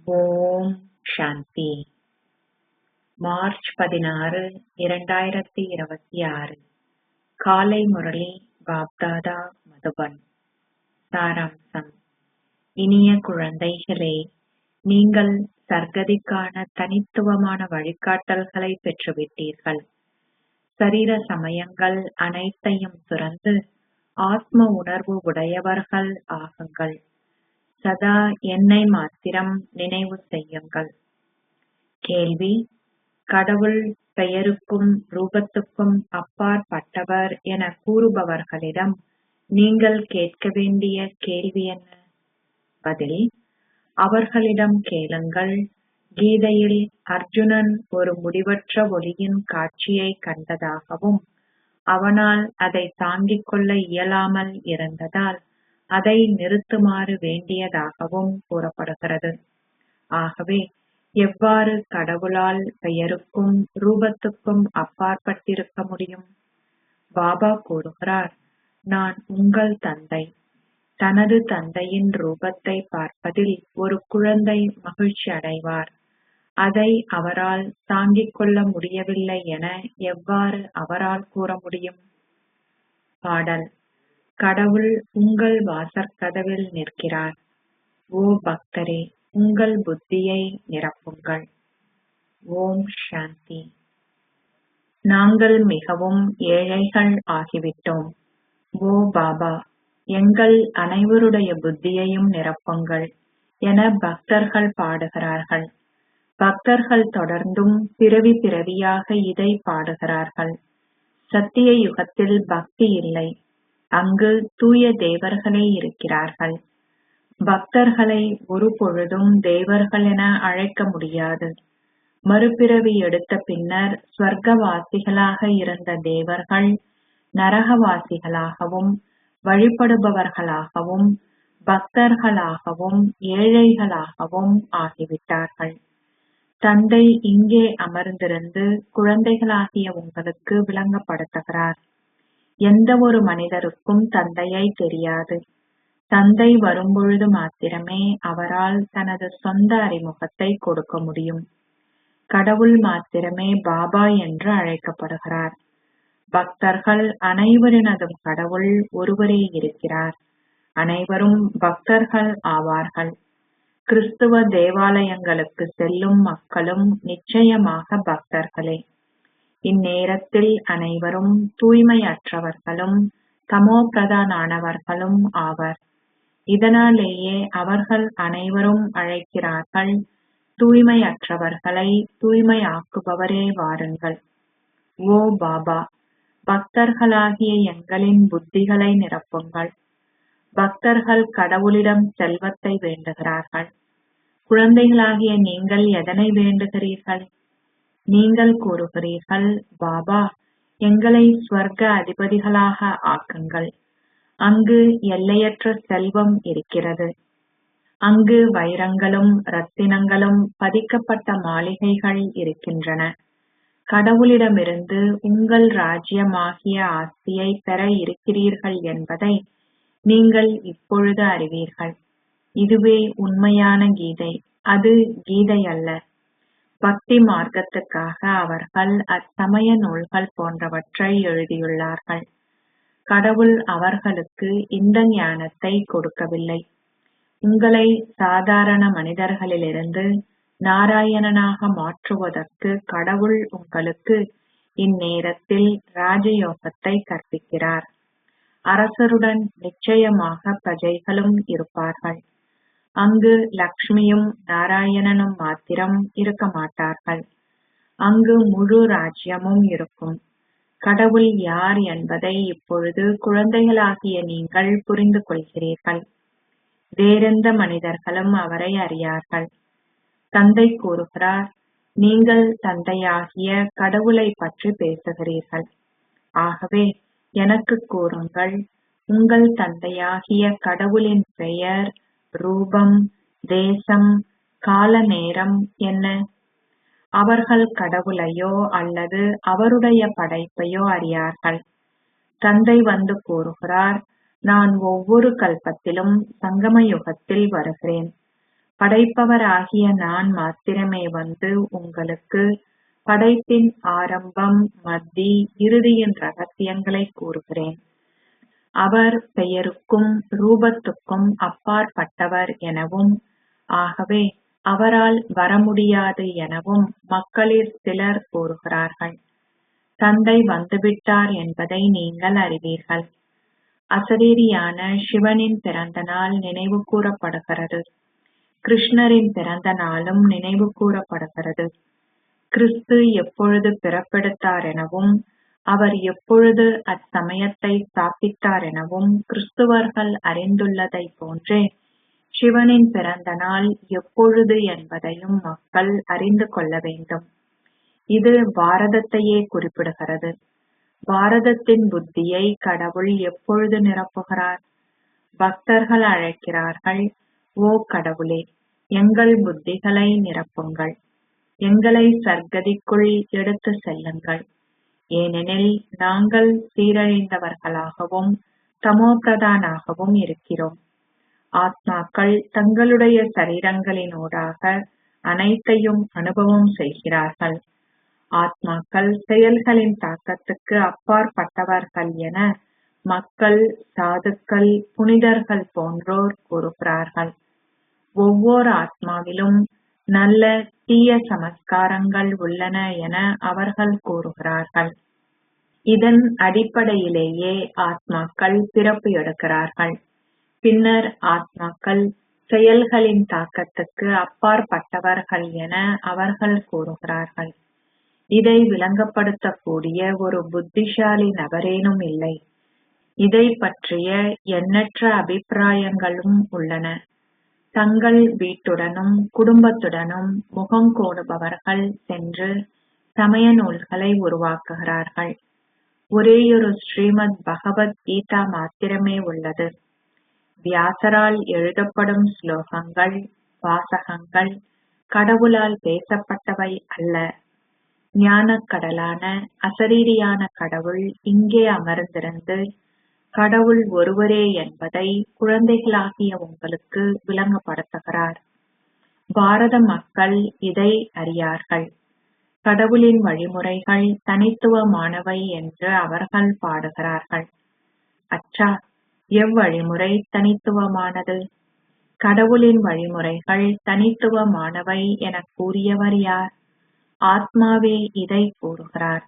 ஓம் சாந்தி. March 16, 2026 காலை முரளி பாப்தாதா மதுபன். சாராம்சம். இனிய குழந்தைகளே, நீங்கள் சர்க்கதிக்கான தனித்துவமான வழிகாட்டல்களை பெற்றுவிட்டீர்கள். சரீர சமயங்கள் அனைத்தையும் துறந்து ஆத்ம உணர்வு உடையவர்கள் ஆகுங்கள். சதா என்னை மாத்திரம் நினைவு செய்யுங்கள். கேள்வி: கடவுள் பெயருக்கும் ரூபத்துக்கும் அப்பாற்பட்டவர் என கூறுபவர்களிடம் நீங்கள் கேட்க வேண்டிய கேள்வி என்ன? பதில்: அவர்களிடம் கேளுங்கள். கீதையில் அர்ஜுனன் ஒரு முடிவற்ற ஒளியின் காட்சியை கண்டதாகவும் அவனால் அதை தாங்கிக் கொள்ள இயலாமல் இருந்ததால் அதை நிறுத்துமாறு வேண்டியதாகவும் கூறப்படுகிறது. ஆகவே எவ்வாறு கடவுளால் பெயருக்கும் ரூபத்துக்கும் அப்பாற்பட்டிருக்க முடியும்? பாபா கூறுகிறார், நான் உங்கள் தந்தை. தனது தந்தையின் ரூபத்தை பார்ப்பதில் ஒரு குழந்தை மகிழ்ச்சி அடைவார். அதை அவரால் தாங்கிக் கொள்ள முடியவில்லை என எவ்வாறு அவரால் கூற முடியும்? பாடல். கடவுள் உங்கள் வாசற்கதவில் நிற்கிறார். ஓ பக்தரே, உங்கள் புத்தியை நிரப்புங்கள். ஓம் சாந்தி. நாங்கள் மிகவும் ஏழைகள் ஆகிவிட்டோம். ஓ பாபா, எங்கள் அனைவருடைய புத்தியையும் நிரப்புங்கள் என பக்தர்கள் பாடுகிறார்கள். பக்தர்கள் தொடர்ந்தும் பிறவி பிறவியாக இதை பாடுகிறார்கள். சத்திய யுகத்தில் பக்தி இல்லை. அங்கு தூய தேவர்களே இருக்கிறார்கள். பக்தர்களை ஒரு பொழுதும் தேவர்கள் என அழைக்க முடியாது. மறுபிறவி எடுத்த பின்னர் ஸ்வர்க்கவாசிகளாக இருந்த தேவர்கள் நரகவாசிகளாகவும் வழிபடுபவர்களாகவும் பக்தர்களாகவும் ஏழைகளாகவும் ஆகிவிட்டார்கள். தந்தை இங்கே அமர்ந்திருந்து குழந்தைகளாகிய உங்களுக்கு விளங்கப்படுத்துகிறார். எந்த ஒரு மனிதருக்கும் தந்தையை தெரியாது. தந்தை வரும்பொழுது மாத்திரமே அவரால் தனது சொந்த அறிமுகத்தை கொடுக்க முடியும். கடவுள் மாத்திரமே பாபா என்று அழைக்கப்படுகிறார். பக்தர்கள் அனைவரினதும் கடவுள் ஒருவரே இருக்கிறார். அனைவரும் பக்தர்கள் ஆவார்கள். கிறிஸ்துவ தேவாலயங்களுக்கு செல்லும் மக்களும் நிச்சயமாக பக்தர்களே. இந்நேரத்தில் அனைவரும் தூய்மையற்றவர்களும் தமோ பிரதானானவர்களும் ஆவர். இதனாலேயே அவர்கள் அனைவரும் அழைக்கிறார்கள், தூய்மையற்றவர்களை தூய்மையாக்குபவரே வாருங்கள். ஓ பாபா, பக்தர்களாகிய எங்களின் புத்திகளை நிரப்புங்கள். பக்தர்கள் கடவுளிடம் செல்வத்தை வேண்டுகிறார்கள். குழந்தைகளாகிய நீங்கள் எதனை வேண்டுகிறீர்கள்? நீங்கள் கூறுகிறீர்கள், பாபா, எங்களை ஸ்வர்க்க அதிபதிகளாக ஆக்குங்கள். அங்கு எல்லையற்ற செல்வம் இருக்கிறது. அங்கு வைரங்களும் ரத்தினங்களும் பதிக்கப்பட்ட மாளிகைகள் இருக்கின்றன. கடவுளிடமிருந்து உங்கள் ராஜ்யமாகிய ஆஸ்தியை பெற இருக்கிறீர்கள் என்பதை நீங்கள் இப்பொழுது அறிவீர்கள். இதுவே உண்மையான கீதை. அது கீதை அல்ல. பக்தி மார்க்கத்துக்காக அவர்கள் அச்சமய நூல்கள் போன்றவற்றை எழுதியுள்ளார்கள். கடவுள் அவர்களுக்கு இந்த ஞானத்தை கொடுக்கவில்லை. உங்களை சாதாரண மனிதர்களிலிருந்து நாராயணனாக மாற்றுவதற்கு கடவுள் உங்களுக்கு இந்நேரத்தில் ராஜயோகத்தை கற்பிக்கிறார். அரசருடன் நிச்சயமாக பிரஜைகளும் இருப்பார்கள். அங்கு லக்ஷ்மியும் நாராயணனும் மாத்திரம் இருக்க மாட்டார்கள். அங்கு முழு ராஜ்யமும் இருக்கும். கடவுள் யார் என்பதை இப்பொழுது குழந்தைகளாகிய நீங்கள் புரிந்து கொள்கிறீர்கள். வேறெந்த மனிதர்களும் அவரை அறியார்கள். தந்தை கூறுகிறார், நீங்கள் தந்தையாகிய கடவுளை பற்றி பேசுகிறீர்கள். ஆகவே எனக்கு கூறுங்கள், உங்கள் தந்தையாகிய கடவுளின் பெயர், ரூபம், தேசம், கால நேரம் என்ன? அவர்கள் கடவுளையோ அல்லது அவருடைய படைப்பையோ அறியார்கள். தந்தை வந்து கூறுகிறார், நான் ஒவ்வொரு கல்பத்திலும் சங்கம யுகத்தில் வருகிறேன். படைப்பவராகிய நான் மாத்திரமே வந்து உங்களுக்கு படைப்பின் ஆரம்பம், மத்தி, இறுதியின் ரகசியங்களை கூறுகிறேன். அவர் பெயருக்கும் ரூபத்துக்கும் அப்பாற்பட்டவர் எனவும், ஆகவே அவரால் வர முடியாது எனவும் மக்களில் சிலர் கூறுகிறார்கள். தந்தை வந்துவிட்டார் என்பதை நீங்கள் அறிவீர்கள். அசரீரியான சிவனின் பிறந்த நாள் நினைவு கூறப்படுகிறது. கிருஷ்ணரின் பிறந்த நாளும் நினைவு கூறப்படுகிறது. கிறிஸ்து எப்பொழுது பிறப்பெடுத்தார் எனவும் அவர் எப்பொழுது அச்சமயத்தை ஸ்தாபித்தார் எனவும் கிறிஸ்துவர்கள் அறிந்துள்ளதை போன்றே சிவனின் பிறந்த நாள் எப்பொழுது என்பதையும் மக்கள் அறிந்து கொள்ள வேண்டும். இது பாரதத்தையே குறிப்பிடுகிறது. பாரதத்தின் புத்தியை கடவுள் எப்பொழுது நிரப்புகிறார்? பக்தர்கள் அழைக்கிறார்கள், ஓ கடவுளே, எங்கள் புத்திகளை நிரப்புங்கள், எங்களை சர்க்கதிக்குள் எடுத்து செல்லுங்கள். ஏனெனில் நாங்கள் சீரழிந்தவர்களாகவும் தமோபிரதானாகவும் இருக்கிறோம். ஆத்மாக்கள் தங்களுடைய சரீரங்களினூடாக அனைத்தையும் அனுபவம் செய்கிறார்கள். ஆத்மாக்கள் செயல்களின் தாக்கத்துக்கு அப்பாற்பட்டவர்கள் என மக்கள், சாதுக்கள், புனிதர்கள் போன்றோர் கூறுகிறார்கள். ஒவ்வொரு ஆத்மாவிலும் நல்ல தீய சமஸ்காரங்கள் உள்ளன என அவர்கள் கூறுகிறார்கள். இதன் அடிப்படையிலேயே ஆத்மாக்கள் பிறப்பு எடுக்கிறார்கள். பின்னர் ஆத்மாக்கள் செயல்களின் தாக்கத்துக்கு அப்பாற்பட்டவர்கள் என அவர்கள் கூறுகிறார்கள். இதை விளங்கப்படுத்தக்கூடிய ஒரு புத்திசாலி நபரேனும் இல்லை. இதை பற்றிய எண்ணற்ற அபிப்பிராயங்களும் உள்ளன. தங்கள் வீட்டுடனும் குடும்பத்துடனும் முகங்கோடுபவர்கள் சென்று சமய நூல்களை உருவாக்குகிறார்கள். ஒரேயொரு ஸ்ரீமத் பகவத் கீதா மாத்திரமே உள்ளது. வியாசரால் எழுதப்படும் ஸ்லோகங்கள், வாசகங்கள் கடவுளால் பேசப்பட்டவை அல்ல. ஞானக்கடலான அசரீரியான கடவுள் இங்கே அமர்ந்திருந்து கடவுள் ஒருவரே என்பதை குழந்தைகளாகிய உங்களுக்கு விளங்கப்படுத்துகிறார். பாரத மக்கள் இதை அறியார்கள். கடவுளின் வழிமுறைகள் தனித்துவமானவை என்று அவர்கள் பாடுகிறார்கள். அச்சா, எவ்வழிமுறை தனித்துவமானது? கடவுளின் வழிமுறைகள் தனித்துவமானவை என கூறியவர் யார்? ஆத்மாவே இதை கூறுகிறார்.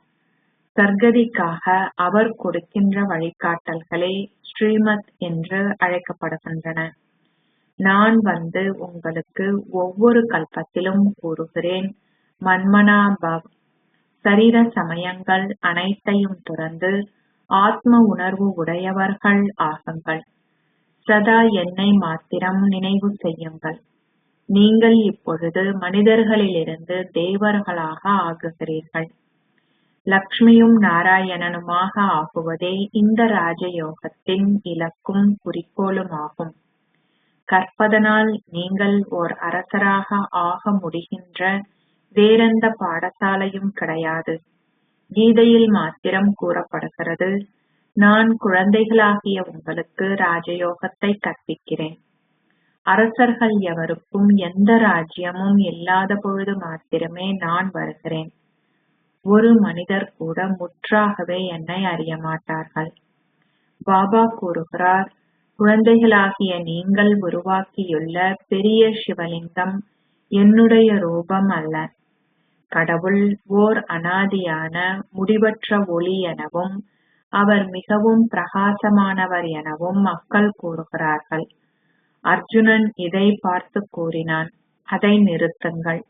சர்க்கதிக்காக அவர் கொடுக்கின்ற வழிகாட்டல்களே ஸ்ரீமத் என்று அழைக்கப்படுகின்றன. நான் வந்து உங்களுக்கு ஒவ்வொரு கல்பத்திலும் கூறுகிறேன், மன்மனா பவ். சரீர சமயங்கள் அனைத்தையும் துறந்து ஆத்ம உணர்வு உடையவர்கள் ஆகுங்கள். சதா என்னை மாத்திரம் நினைவு செய்யுங்கள். நீங்கள் இப்பொழுது மனிதர்களிலிருந்து தேவர்களாக ஆகுகிறீர்கள். லக்ஷ்மியும் நாராயணனுமாக ஆகுவதே இந்த ராஜயோகத்தின் இலக்கும் குறிக்கோளுமாகும். கற்பதனால் நீங்கள் ஓர் அரசராக ஆக முடிகின்ற வேறெந்த பாடசாலையும் கிடையாது. கீதையில் மாத்திரம் கூறப்படுகிறது, நான் குழந்தைகளாகிய உங்களுக்கு ராஜயோகத்தை கற்பிக்கிறேன். அரசர்கள் எவருக்கும் எந்த ராஜ்யமும் இல்லாத பொழுது மாத்திரமே நான் வருகிறேன். ஒரு மனிதர் கூட முற்றாகவே என்னை அறிய மாட்டார்கள். பாபா கூறுகிறார், குழந்தைகளாகிய நீங்கள் உருவாக்கியுள்ள பெரிய சிவலிங்கம் என்னுடைய ரூபம் அல்ல. கடவுள் ஓர் அனாதியான முடிவற்ற ஒளி எனவும் அவர் மிகவும் பிரகாசமானவர் எனவும் மக்கள் கூறுகிறார்கள். அர்ஜுனன் இதை பார்த்து கூறினான், அதை நிறுத்துங்கள்,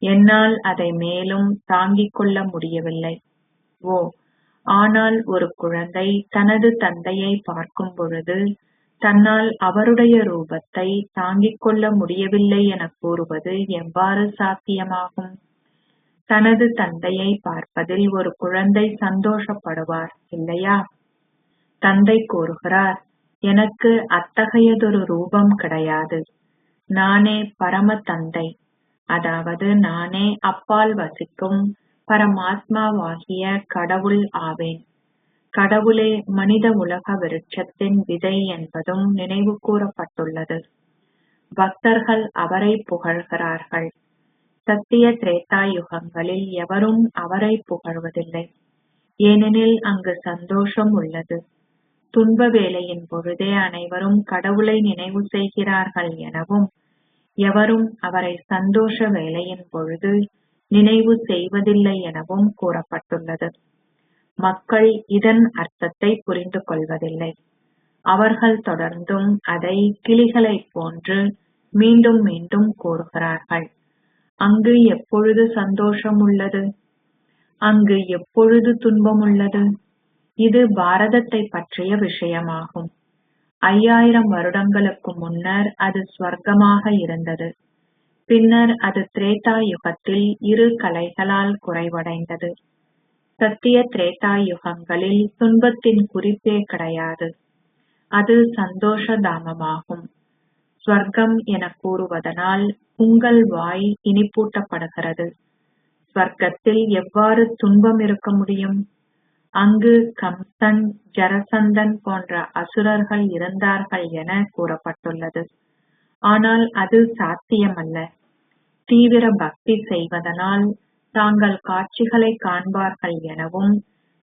என்னால் அதை மேலும் தாங்கிக் கொள்ள முடியவில்லை. ஓ, ஆனால் ஒரு குழந்தை தனது தந்தையை பார்க்கும் பொழுது தன்னால் அவருடைய ரூபத்தை தாங்கிக் கொள்ள முடியவில்லை என கூறுவது எவ்வாறு சாத்தியமாகும்? தனது தந்தையை பார்ப்பதில் ஒரு குழந்தை சந்தோஷப்படுவார் இல்லையா? தந்தை கூறுகிறார், எனக்கு அத்தகையதொரு ரூபம் கிடையாது. நானே பரம தந்தை, அதாவது நானே அப்பால் வசிக்கும் பரமாத்மாவாகிய கடவுள் ஆவேன். கடவுளே மனித உலக விருட்சத்தின் விதை என்பதும் நினைவு கூறப்பட்டுள்ளது. பக்தர்கள் அவரை புகழ்கிறார்கள். சத்திய திரேதா யுகங்களில் எவரும் அவரை புகழ்வதில்லை. ஏனெனில் அங்கு சந்தோஷம் உள்ளது. துன்ப வேளையின் பொழுதே அனைவரும் கடவுளை நினைவு செய்கிறார்கள் எனவும், எவரும் அவரை சந்தோஷ வேளையின் பொழுது நினைவு செய்வதில்லை எனவும் கூறப்பட்டுள்ளது. மக்கள் இதன் அர்த்தத்தை புரிந்து கொள்வதில்லை. அவர்கள் தொடர்ந்தும் அதை கிளிகளைப் போன்று மீண்டும் மீண்டும் கூறுகிறார்கள். அங்கு எப்பொழுது சந்தோஷம் உள்ளது? அங்கு எப்பொழுது துன்பம் உள்ளது? இது பாரதத்தை பற்றிய விஷயமாகும். 5000 வருடங்களுக்கு முன்னர் அது ஸ்வர்க்கமாக இருந்தது. பின்னர் அது திரேதா யுகத்தில் 2 கலைகளால் குறைவடைந்தது. சத்திய திரேதா யுகங்களில் துன்பத்தின் குறிப்பே கிடையாது. அது சந்தோஷ தாமமாகும். ஸ்வர்க்கம் என கூறுவதனால் உங்கள் வாய் இனிப்பூட்டப்படுகிறது. ஸ்வர்க்கத்தில் எவ்வாறு துன்பம் இருக்க முடியும்? அங்கு கம்சன், ஜரசந்தன் போன்ற அசுரர்கள் இருந்தார்கள் என கூறப்பட்டுள்ளது. ஆனால் அது சாத்தியமல்ல. தீவிர பக்தி செய்வதனால் தாங்கள் காட்சிகளை காண்பார்கள் எனவும்,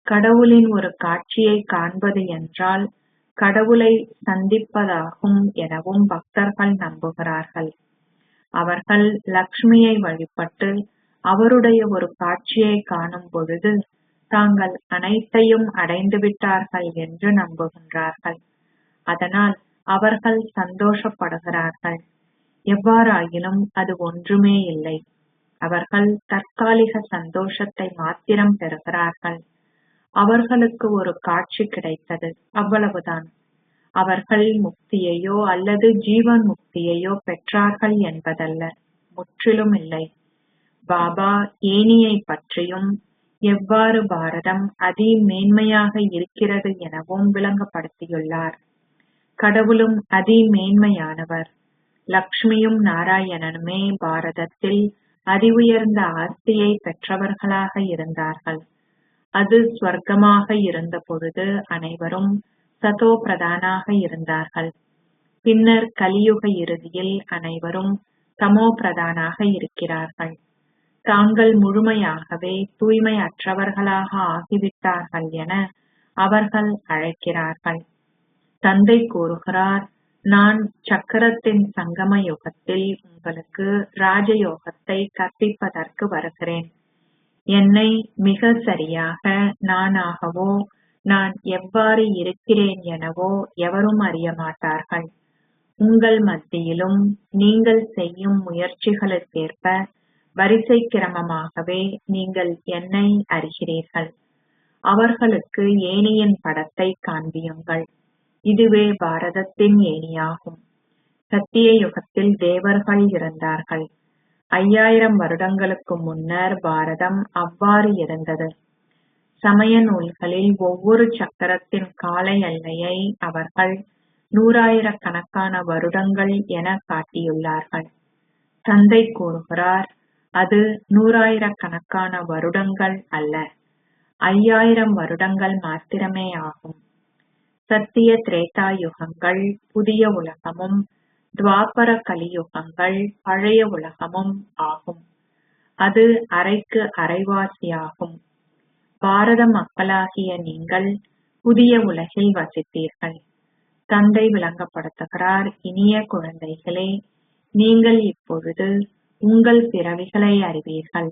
கடவுளின் ஒரு காட்சியை காண்பது என்றால் கடவுளை சந்திப்பதாகும் எனவும் பக்தர்கள் நம்புகிறார்கள். அவர்கள் லக்ஷ்மியை வழிபட்டு அவருடைய ஒரு காட்சியை காணும் பொழுது தாங்கள் அனைத்தையும் அடைந்துவிட்டார்கள் என்று நம்புகின்றார்கள். அதனால் அவர்கள் சந்தோஷப்படுகிறார்கள். எவ்வாறாயினும் அது ஒன்றுமே இல்லை. அவர்கள் தற்காலிக சந்தோஷத்தை மாத்திரம் பெறுகிறார்கள். அவர்களுக்கு ஒரு காட்சி கிடைத்தது, அவ்வளவுதான். அவர்கள் முக்தியையோ அல்லது ஜீவன் முக்தியையோ பெற்றார்கள் என்பதல்ல, முற்றிலும் இல்லை. பாபா ஏனியை பற்றியும் எவ்வாறு பாரதம் அதி மேன்மையாக இருக்கிறது எனவும் விளங்கப்படுத்தியுள்ளார். கடவுளும் அதி மேன்மையானவர். லக்ஷ்மியும் நாராயணனுமே பாரதத்தில் அதி உயர்ந்த ஆஸ்தியை பெற்றவர்களாக இருந்தார்கள். அது ஸ்வர்க்கமாக இருந்த பொழுது அனைவரும் சதோ பிரதானாக இருந்தார்கள். பின்னர் கலியுக இறுதியில் அனைவரும் தமோ பிரதானாக இருக்கிறார்கள். தாங்கள் முழுமையாகவே தூய்மையற்றவர்களாக ஆகிவிட்டார்கள் என அவர்கள் அழைக்கிறார்கள். தந்தை கூறுகிறார், நான் சக்கரத்தின் சங்கம யுகத்தில் உங்களுக்கு ராஜயோகத்தை கற்பிப்பதற்கு வருகிறேன். என்னை மிக சரியாக நானாகவோ நான் எவ்வாறு இருக்கிறேன் எனவோ எவரும் அறிய மாட்டார்கள். உங்கள் மத்தியிலும் நீங்கள் செய்யும் முயற்சிகளுக்கேற்ப வரிசை கிரமமாகவே நீங்கள் என்னை அறிகிறீர்கள். அவர்களுக்கு ஏணியின் படத்தை காண்பியுங்கள். இதுவே பாரதத்தின் ஏணியாகும். சத்திய யுகத்தில் தேவர்கள் இருந்தார்கள். 5000 வருடங்களுக்கு முன்னர் பாரதம் அவ்வாறு இருந்தது. சமய நூல்களில் ஒவ்வொரு சக்கரத்தின் கால எல்லையை அவர்கள் 100,000 கணக்கான வருடங்கள் என காட்டியுள்ளார்கள். தந்தை கூறுகிறார், அது 100,000 கணக்கான வருடங்கள் அல்ல, 5000 வருடங்கள் மாத்திரமே ஆகும். சத்திய திரேதா யுகங்கள் புதிய உலகமும், துவாபர கலியுகங்கள் பழைய உலகமும் ஆகும். அது அரைக்கு அரைவாசியாகும். பாரத மக்களாகிய நீங்கள் புதிய உலகில் வசித்தீர்கள். தந்தை விளங்கப்படுத்துகிறார், இனிய குழந்தைகளே, நீங்கள் இப்பொழுது உங்கள் பிறவிகளை அறிவீர்கள்.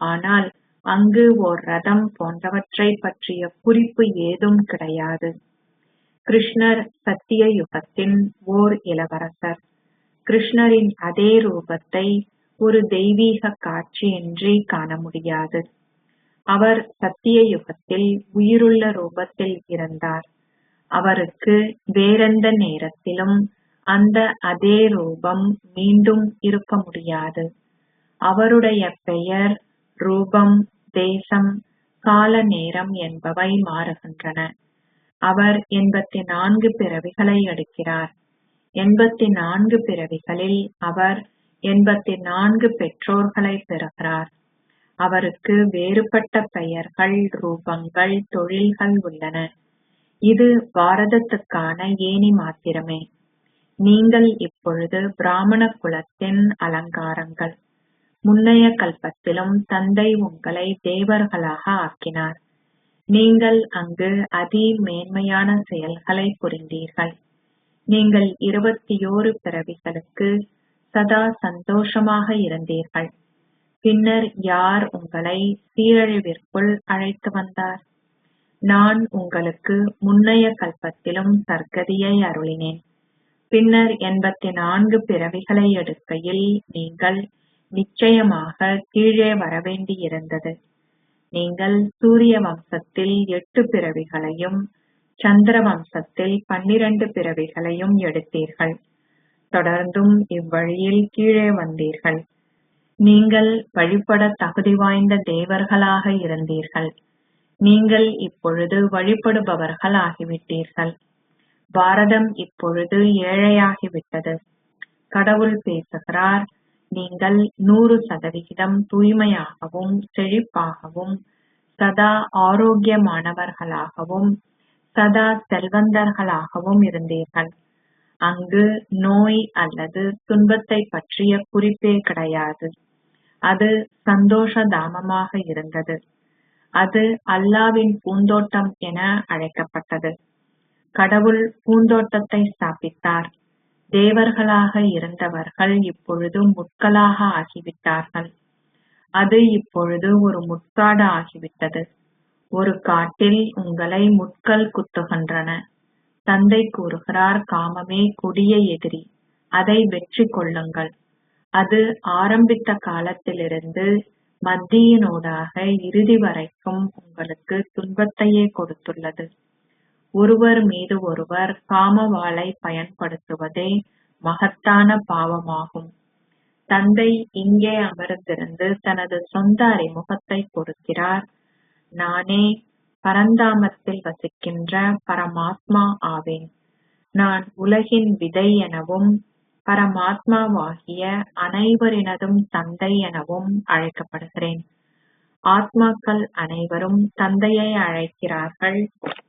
ஆனால் அங்கு ஓர் ரதம் போன்றவற்றை பற்றிய குறிப்பு ஏதும் கிடையாது. கிருஷ்ணர் சத்திய யுகத்தின் ஓர் இளவரசர். கிருஷ்ணரின் அதே ரூபத்தை ஒரு தெய்வீக காட்சியின்றி காண முடியாது. அவர் சத்திய யுகத்தில் உயிருள்ள ரூபத்தில் இருந்தார். அவருக்கு வேறெந்த நேரத்திலும் அந்த அதே ரூபம் மீண்டும் இருக்க முடியாது. அவருடைய பெயர், ரூபம், தேசம், கால நேரம் என்பவை மாறுகின்றன. அவர் 84 பிறவிகளை எடுக்கிறார். 84 பிறவிகளில் அவர் 84 பெற்றோர்களை பெறுகிறார். அவருக்கு வேறுபட்ட பெயர்கள், ரூபங்கள், தொழில்கள் உள்ளன. இது பாரதத்துக்கான ஏணி மாத்திரமே. நீங்கள் இப்பொழுது பிராமண குலத்தின் அலங்காரங்கள். முன்னைய கல்பத்திலும் தந்தை உங்களை தேவர்களாக ஆக்கினார். நீங்கள் அங்கு அதி மேன்மையான செயல்களை புரிந்தீர்கள். நீங்கள் 21 பிறவிகளுக்கு சதா சந்தோஷமாக இருந்தீர்கள். பின்னர் யார் உங்களை சீரழிவிற்குள் அழைத்து வந்தார்? நான் உங்களுக்கு முன்னைய கல்பத்திலும் சர்க்கதியை அருளினேன். பின்னர் 84 பிறவிகளை எடுக்கையில் நீங்கள் நிச்சயமாக கீழே வரவேண்டியிருந்தது. நீங்கள் சூரிய வம்சத்தில் 8 பிறவிகளையும் சந்திர வம்சத்தில் 12 பிறவிகளையும் எடுத்தீர்கள். தொடர்ந்தும் இவ்வழியில் கீழே வந்தீர்கள். நீங்கள் வழிபட தகுதி வாய்ந்த தேவர்களாக இருந்தீர்கள். நீங்கள் இப்பொழுது வழிபடுபவர்கள் ஆகிவிட்டீர்கள். பாரதம் இப்பொழுது ஏழையாகிவிட்டது. கடவுள் பேசுகிறார், நீங்கள் 100% தூய்மையாகவும் செழிப்பாகவும் சதா ஆரோக்கியமானவர்களாகவும் சதா செல்வந்தர்களாகவும் இருந்தீர்கள். அங்கு நோய் அல்லது துன்பத்தை பற்றிய குறிப்பே கிடையாது. அது சந்தோஷ தாமமாக இருந்தது. அது அல்லாவின் பூந்தோட்டம் என அழைக்கப்பட்டது. கடவுள் பூந்தோட்டத்தை ஸ்தாபித்தார். தேவர்களாக இருந்தவர்கள் இப்பொழுது முட்களாக ஆகிவிட்டார்கள். அது இப்பொழுது ஒரு முட்காடு ஆகிவிட்டது. ஒரு காட்டில் உங்களை முட்கள் குத்துகின்றன. தந்தை கூறுகிறார், காமமே கொடிய எதிரி, அதை வெற்றி கொள்ளுங்கள். அது ஆரம்பித்த காலத்திலிருந்து மத்தியினூடாக இறுதி வரைக்கும் உங்களுக்கு துன்பத்தையே கொடுத்துள்ளது. ஒருவர் மீது ஒருவர் காமவாளை பயன்படுத்துவதே மகத்தான பாவமாகும். தந்தை இங்கே அமர்ந்திருந்து தனது சொந்த அறிமுகத்தை கொடுக்கிறார். நானே பரந்தாமத்தில் வசிக்கின்ற பரமாத்மா ஆவேன். நான் உலகின் விதை எனவும் பரமாத்மாவாகிய அனைவரினதும் தந்தை எனவும் அழைக்கப்படுகிறேன். ஆத்மாக்கள் அனைவரும் தந்தையை அழைக்கிறார்கள்,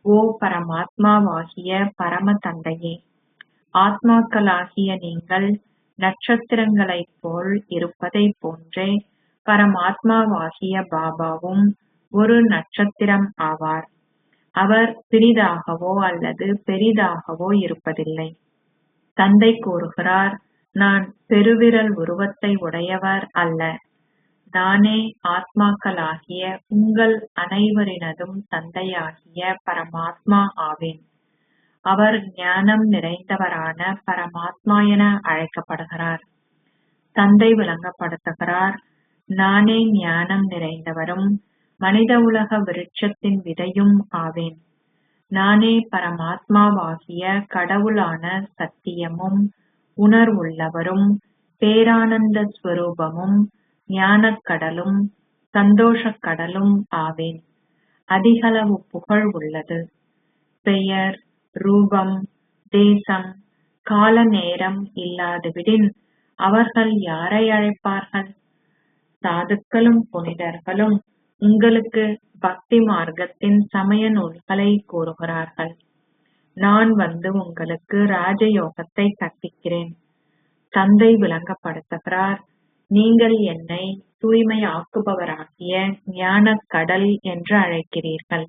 ஓ பரமாத்மாவாகிய பரம தந்தையே. ஆத்மாக்களாகிய நீங்கள் நட்சத்திரங்களைப் போல் இருப்பதை போன்றே பரமாத்மாவாகிய பாபாவும் ஒரு நட்சத்திரம் ஆவார். அவர் சிறிதாகவோ அல்லது பெரிதாகவோ இருப்பதில்லை. தந்தை கூறுகிறார், நான் பெருவிரல் உருவத்தை உடையவர் அல்ல. நானே ஆத்மாக்களாகிய உங்கள் அனைவரினதும் தந்தையாகிய பரமாத்மா ஆவேன். அவர் ஞானம் நிறைந்தவரான பரமாத்மா என அழைக்கப்படுகிறார். தந்தை விளங்கப்படுத்துகிறார், நானே ஞானம் நிறைந்தவரும் மனித உலக விருட்சத்தின் விதையும் ஆவேன். நானே பரமாத்மாவாகிய கடவுளான சத்தியமும் உணர்வுள்ளவரும் பேரானந்த ஸ்வரூபமும் ஞானக்கடலும் சந்தோஷக் கடலும் ஆவேன். அதிகளவு புகழ் உள்ளது. பெயர், ரூபம், தேசம், கால நேரம் இல்லாதுவிடின் அவர்கள் யாரை அழைப்பார்கள்? சாதுக்களும் புனிதர்களும் உங்களுக்கு பக்தி மார்க்கத்தின் சமய நூல்களை கூறுகிறார்கள். நான் வந்து உங்களுக்கு ராஜயோகத்தை கற்பிக்கிறேன். தந்தை விளங்கப்படுத்துகிறார், நீங்கள் என்னை தூய்மையாக்குபவராகிய ஞானக் கடல் என்று அழைக்கிறீர்கள்.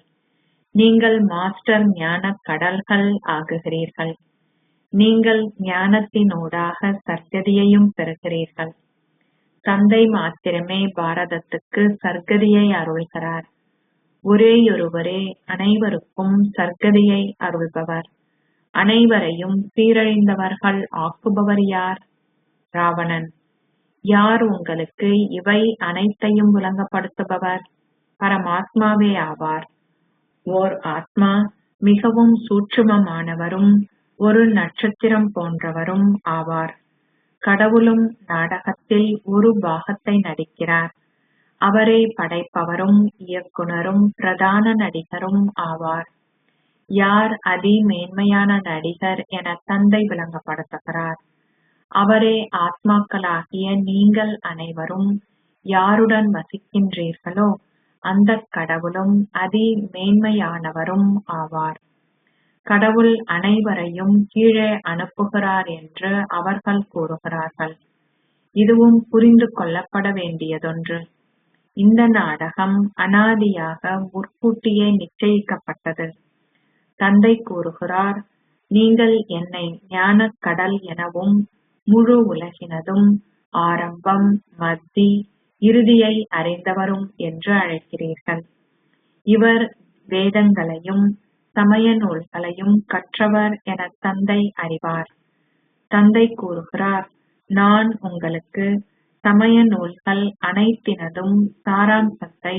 நீங்கள் மாஸ்டர் ஞானக் கடல்கள் ஆகுகிறீர்கள். நீங்கள் ஞானத்தினூடாக சர்க்கதியையும் பெறுகிறீர்கள். தந்தை மாத்திரமே பாரதத்துக்கு சர்க்கதியை அருள்கிறார். ஒரேயொருவரே அனைவருக்கும் சர்க்கதியை அருள்பவர். அனைவரையும் சீரழிந்தவர்கள் ஆக்குபவர் யார்? ராவணன். யார் உங்களுக்கு இவை அனைத்தையும் விளங்கப்படுத்துபவர்? பரமாத்மாவே ஆவார். ஓர் ஆத்மா மிகவும் சூட்சுமமானவரும் ஒரு நட்சத்திரம் போன்றவரும் ஆவார். கடவுளும் நாடகத்தில் ஒரு பாகத்தை நடிக்கிறார். அவரே படைப்பவரும் இயக்குனரும் பிரதான நடிகரும் ஆவார். யார் அதி மேன்மையான நடிகர் என தந்தை விளங்கப்படுத்துகிறார். அவரே ஆத்மாக்களாகிய நீங்கள் அனைவரும் யாருடன் வசிக்கின்றீர்களோ அந்த கடவுளும் அதி மேன்மையானவரும் ஆவார். கடவுள் அனைவரையும் கீழே அனுப்புகிறார் என்று அவர்கள் கூறுகிறார்கள். இதுவும் புரிந்து கொள்ளப்பட வேண்டியதொன்று. இந்த நாடகம் அனாதியாக முற்கூட்டியே நிச்சயிக்கப்பட்டது. தந்தை கூறுகிறார், நீங்கள் என்னை ஞானக் கடல் எனவும் முழு உலகினதும் ஆரம்பம், மத்தி, இறுதியை அறிந்தவரும் என்று அழைக்கிறீர்கள். இவர் வேதங்களையும் சமய நூல்களையும் கற்றவர் என தந்தை அறிவார். தந்தை கூறுகிறார், நான் உங்களுக்கு சமய நூல்கள் அனைத்தினதும் சாராம்சத்தை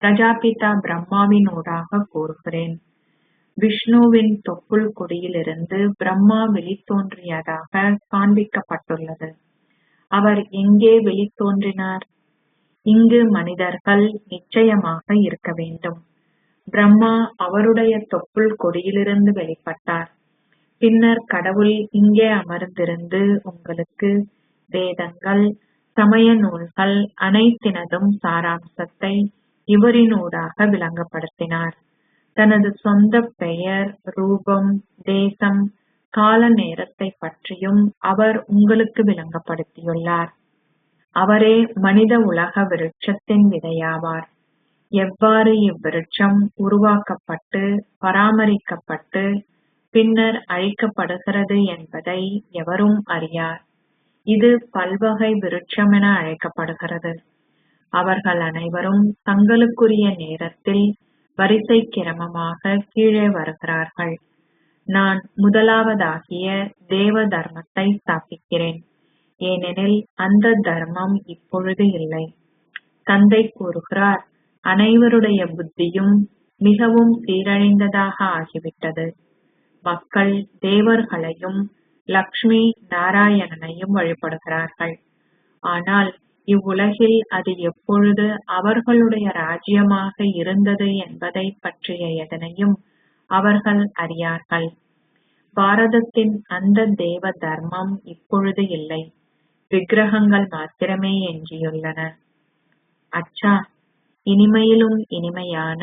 பிரஜாபிதா பிரம்மாவினூடாக கூறுகிறேன். விஷ்ணுவின் தொப்புள் கொடியிலிருந்து பிரம்மா வெளித்தோன்றியதாக காண்பிக்கப்பட்டுள்ளது. அவர் எங்கே வெளித்தோன்றினார்? இங்கு மனிதர்கள் நிச்சயமாக இருக்க வேண்டும். பிரம்மா அவருடைய தொப்புள் கொடியிலிருந்து வெளிப்பட்டார். பின்னர் கடவுள் இங்கே அமர்ந்திருந்து உங்களுக்கு வேதங்கள், சமய நூல்கள் அனைத்தினதும் சாராம்சத்தை இவரினூடாக விளங்கப்படுத்தினார். தனது சொந்த பெயர், ரூபம், தேசம், கால நேரத்தை பற்றியும் அவர் உங்களுக்கு விளங்கப்படுத்தியுள்ளார். அவரே மனித உலக விருட்சத்தின் விதையாவார். எவ்வாறு இவ்விருட்சம் உருவாக்கப்பட்டு பராமரிக்கப்பட்டு பின்னர் அழிக்கப்படுகிறது என்பதை எவரும் அறியார். இது பல்வகை விருட்சம் என அழைக்கப்படுகிறது. அவர்கள் அனைவரும் தங்களுக்குரிய நேரத்தில் வரிசை கிரமமாக கீழே வருகிறார்கள். நான் முதலாவதாகிய தேவ தர்மத்தை ஸ்தாபிக்கிறேன், ஏனெனில் அந்த தர்மம் இப்பொழுது இல்லை. தந்தை கூறுகிறார், அனைவருடைய புத்தியும் மிகவும் சீரழிந்ததாக ஆகிவிட்டது. மக்கள் தேவர்களையும் லக்ஷ்மி நாராயணனையும் வழிபடுகிறார்கள். ஆனால் இவ்வுலகில் அது எப்பொழுது அவர்களுடைய ராஜ்யமாக இருந்தது என்பதை பற்றிய எதனையும் அவர்கள் அறியார்கள். பாரதத்தின் அந்த தேவ தர்மம் இப்பொழுது இல்லை. விக்கிரகங்கள் மாத்திரமே எஞ்சியுள்ளன. அச்சா, இனிமையிலும் இனிமையான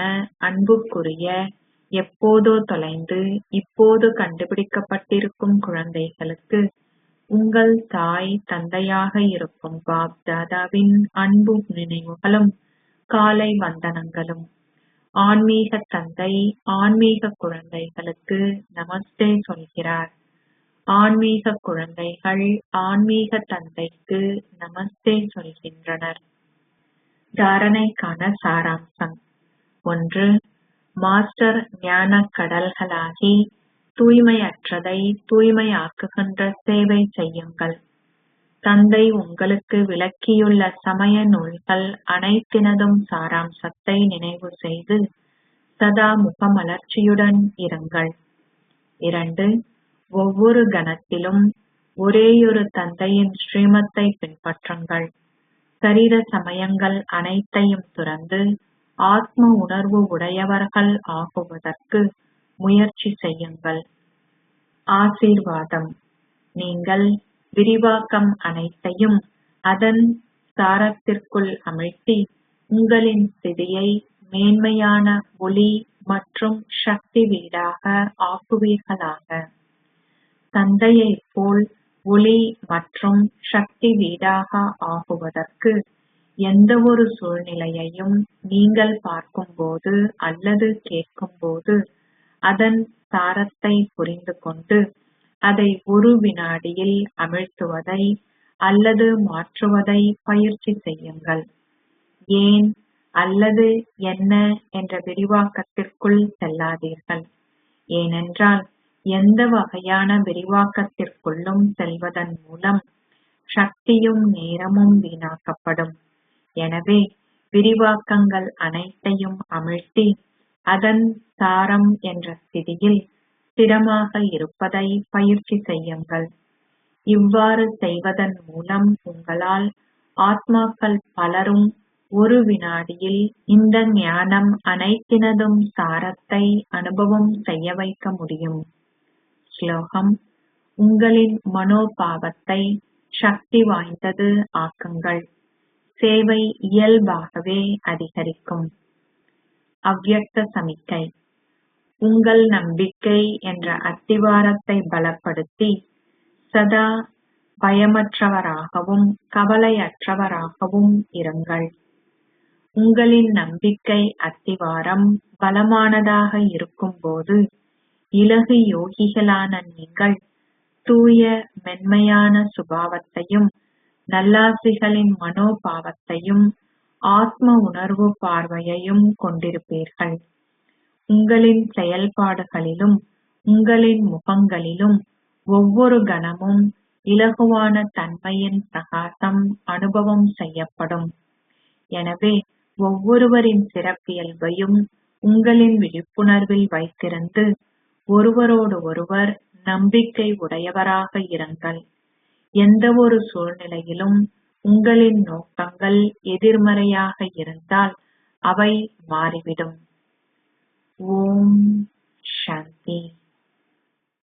அன்புக்குரிய, எப்போதோ தொலைந்து இப்போது கண்டுபிடிக்கப்பட்டிருக்கும் குழந்தைகளுக்கு உங்கள் தாய் தந்தையாக இருக்கும் பாப் தாதாவின் அன்பும் நினைவுகளும் காலை வந்தனங்களும். ஆன்மீக தந்தை ஆன்மீக குழந்தைகளுக்கு நமஸ்தே சொல்கிறார். ஆன்மீக குழந்தைகள் ஆன்மீக தந்தைக்கு நமஸ்தே சொல்கின்றனர். தாரணைக்கான சாராம்சம். 1. மாஸ்டர் ஞான கடல்களாகி தூய்மையற்றதை தூய்மையாக்குகின்ற சேவை செய்யுங்கள். தந்தை உங்களுக்கு விளக்கியுள்ள சமய நூல்கள் அனைத்தினதும் சாராம்சத்தை நினைவு செய்து சதா முகமலர்ச்சியுடன் இருங்கள். 2. ஒவ்வொரு கணத்திலும் ஒரேயொரு தந்தையின் ஸ்ரீமத்தை பின்பற்றுங்கள். சரீர சமயங்கள் அனைத்தையும் துறந்து ஆத்ம உணர்வு உடையவர்கள் ஆகுவதற்கு முயற்சி செய்யுங்கள். ஆசீர்வாதம். நீங்கள் விரிவாக்கம் அனைத்தையும் அதன் சாரத்திற்குள் அமிழ்த்தி உங்களின் ஸ்திதியை மேன்மையான ஒளி மற்றும் சக்தி வீடாக ஆக்குவீர்களாக. தந்தையைப் போல் ஒளி மற்றும் சக்தி வீடாக ஆகுவதற்கு எந்தவொரு சூழ்நிலையையும் நீங்கள் பார்க்கும்போது அல்லது கேட்கும்போது அதன் சாரத்தை புரிந்து கொண்டு அதை ஒரு வினாடியில் அமிழ்த்துவதை அல்லது மாற்றுவதை பயிற்சி செய்யுங்கள். ஏன் அல்லது என்ன என்ற விரிவாக்கத்திற்குள் செல்லாதீர்கள். ஏனென்றால் எந்த வகையான விரிவாக்கத்திற்குள்ளும் செல்வதன் மூலம் சக்தியும் நேரமும் வீணாக்கப்படும். எனவே விரிவாக்கங்கள் அனைத்தையும் அமிழ்த்தி அதன் சாரம் என்ற ஸ்திதியில் ஸ்திரமாக இருப்பதை பயிற்சி செய்யுங்கள். இவ்வாறு செய்வதன் மூலம் உங்களால் ஆத்மாக்கள் பலரும் ஒரு வினாடியில் இந்த ஞானம் அனைத்தினதும் சாரத்தை அனுபவம் செய்ய வைக்க முடியும். ஸ்லோகம். உங்களின் மனோபாவத்தை சக்தி வாய்ந்தது ஆக்குங்கள். சேவை இயல்பாகவே அதிகரிக்கும். அவ்யக்த சமிக்கை. உங்கள் நம்பிக்கை என்ற அத்திவாரத்தை பலப்படுத்தி சதா பயமற்றவராகவும் கவலையற்றவராகவும் இருங்கள். உங்களின் நம்பிக்கை அத்திவாரம் பலமானதாக இருக்கும்போது இலகு யோகிகளான நீங்கள் தூய மென்மையான சுபாவத்தையும் நல்லாசிகளின் மனோபாவத்தையும் ஆத்ம உணர்வு பார்வையையும் கொண்டிருப்பீர்கள். உங்களின் செயல்பாடுகளிலும் உங்களின் முகங்களிலும் ஒவ்வொரு கணமும் இலகுவான தன்மையின் பிரகாசம் அனுபவம் செய்யப்படும். எனவே ஒவ்வொருவரின் சிறப்பியல்பையும் உங்களின் விழிப்புணர்வில் வைத்திருந்து ஒருவரோடு ஒருவர் நம்பிக்கை உடையவராக இருங்கள். எந்த ஒரு சூழ்நிலையிலும் உங்களின் நோக்கங்கள் எதிர்மறையாக இருந்தால் அவை மாறிவிடும். ஓம் சாந்தி.